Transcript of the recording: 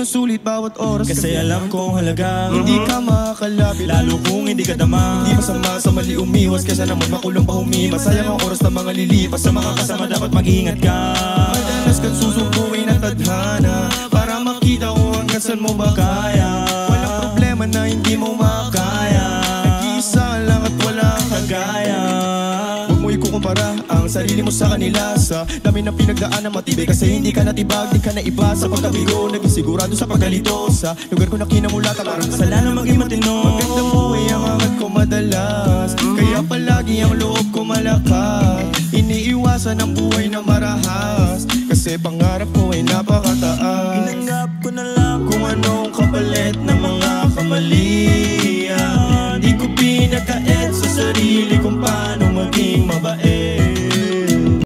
sinusulit bawat oras. Kasi alam kong halaga hindi ka makakalapit, lalo kung hindi ka dama. Hindi masama sa mali umiwas, kesa naman makulong pa humimas. Sayang ang oras ng mga lilipas, sa mga kasama dapat mag-ingat ka. Madalas kang susubuin ang tadhana para makita kung hanggang saan mo ba kaya. Walang problema na hindi mo makaya, nag-iisa lang at wala kagaya. Huwag mo ikukumpara ang sarili mo sa kanila, sa dami ng pinagdaan na matibay. Kasi hindi ka natibag, di ka na iba sa pagkabigo. Naging sigurado sa pagkalito, sa lugar ko na kinamulatan. Parang Kasalanan maging matino. magandang buhay ang angat ko madalas, kaya palagi ang loob ko malakas. Iniiwasan ang buhay na marahas, kasi pangarap ko ay napakataas. Inanggap ko na lang kung anong kapalit ng mga kamali.